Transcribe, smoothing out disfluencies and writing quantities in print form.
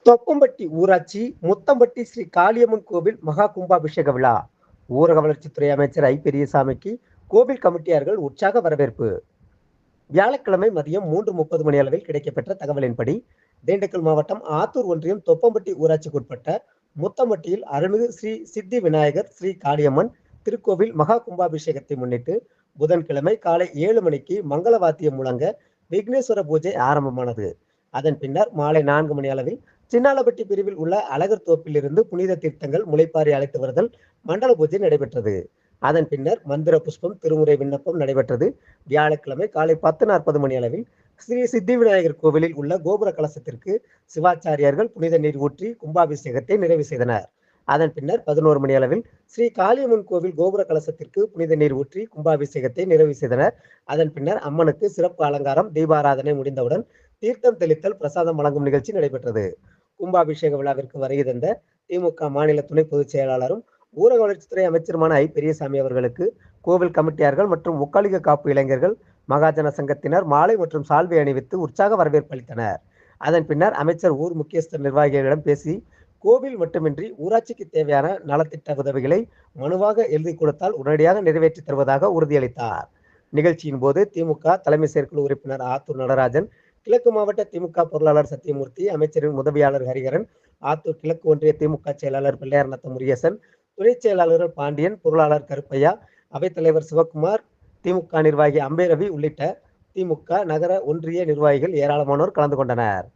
தொப்பம்பட்டி ஊராட்சி முத்தம்பட்டி ஸ்ரீ காளியம்மன் கோவில் மகா கும்பாபிஷேக விழா. ஊரக வளர்ச்சித்துறை அமைச்சர் பெரியசாமிக்கு கோவில் கமிட்டியார்கள் உற்சாக வரவேற்பு. வியாழக்கிழமை மதியம் 3:30 மணி அளவில் கிடைக்கப்பெற்ற தகவலின்படி, திண்டுக்கல் மாவட்டம் ஆத்தூர் ஒன்றியம் தொப்பம்பட்டி ஊராட்சிக்குட்பட்ட முத்தம்பட்டியில் அருள்மிகு ஸ்ரீ சித்தி விநாயகர் ஸ்ரீ காளியம்மன் திருக்கோவில் மகா கும்பாபிஷேகத்தை முன்னிட்டு புதன்கிழமை காலை 7 மணிக்கு மங்கள வாத்தியம் முழங்க விக்னேஸ்வர பூஜை ஆரம்பமானது. அதன் பின்னர் மாலை 4 மணி அளவில் சின்னாலப்பட்டி பிரிவில் உள்ள அழகர் தோப்பில் இருந்து புனித தீர்த்தங்கள் முளைப்பாரி அழைத்து வருதல் மண்டல பூஜை நடைபெற்றது. அதன் பின்னர் மந்திர புஷ்பம் திருமுறை விண்ணப்பம் நடைபெற்றது. வியாழக்கிழமை காலை 10:40 மணி அளவில் ஸ்ரீ சித்தி விநாயகர் கோவிலில் உள்ள கோபுர கலசத்திற்கு சிவாச்சாரியார்கள் புனித நீர் ஊற்றி கும்பாபிஷேகத்தை நிறைவு செய்தனர். அதன் பின்னர் 11 மணி அளவில் ஸ்ரீ காளியம்மன் கோவில் கோபுர கலசத்திற்கு புனித நீர் ஊற்றி கும்பாபிஷேகத்தை நிறைவு செய்தனர். அதன் பின்னர் அம்மனுக்கு சிறப்பு அலங்காரம், தீபாராதனை முடிந்தவுடன் தீர்த்தம் தெளித்தல், பிரசாதம் வழங்கும் நிகழ்ச்சி நடைபெற்றது. கும்பாபிஷேக விழாவிற்கு வருகை தந்த திமுக மாநில துணை பொதுச் செயலாளரும் ஊரக வளர்ச்சித்துறை அமைச்சருமான பெரியசாமி அவர்களுக்கு கோவில் கமிட்டியார்கள் மற்றும் முக்காலிக காப்பு இளைஞர்கள் மகாஜன சங்கத்தினர் மாலை மற்றும் சால்வை அணிவித்து உற்சாக வரவேற்பு அளித்தனர். அதன் பின்னர் அமைச்சர் ஊர் முக்கியஸ்தர் நிர்வாகிகளிடம் பேசி, கோவில் மட்டுமின்றி ஊராட்சிக்கு தேவையான நலத்திட்ட உதவிகளை மனுவாக எழுதி கொடுத்தால் உடனடியாக நிறைவேற்றி தருவதாக உறுதியளித்தார். நிகழ்ச்சியின் போது திமுக தலைமை செயற்குழு உறுப்பினர் ஆத்தூர் நடராஜன், கிழக்கு மாவட்ட திமுக பொருளாளர் சத்தியமூர்த்தி, அமைச்சரின் உதவியாளர் ஹரிகரன், ஆத்தூர் கிழக்கு ஒன்றிய திமுக செயலாளர் பிள்ளையார்நத்த முருகேசன், துணை செயலாளர்கள் பாண்டியன், பொருளாளர் கருப்பையா, அவைத்தலைவர் சிவக்குமார், திமுக நிர்வாகி அம்பேரவி உள்ளிட்ட திமுக நகர ஒன்றிய நிர்வாகிகள் ஏராளமானோர் கலந்து கொண்டனர்.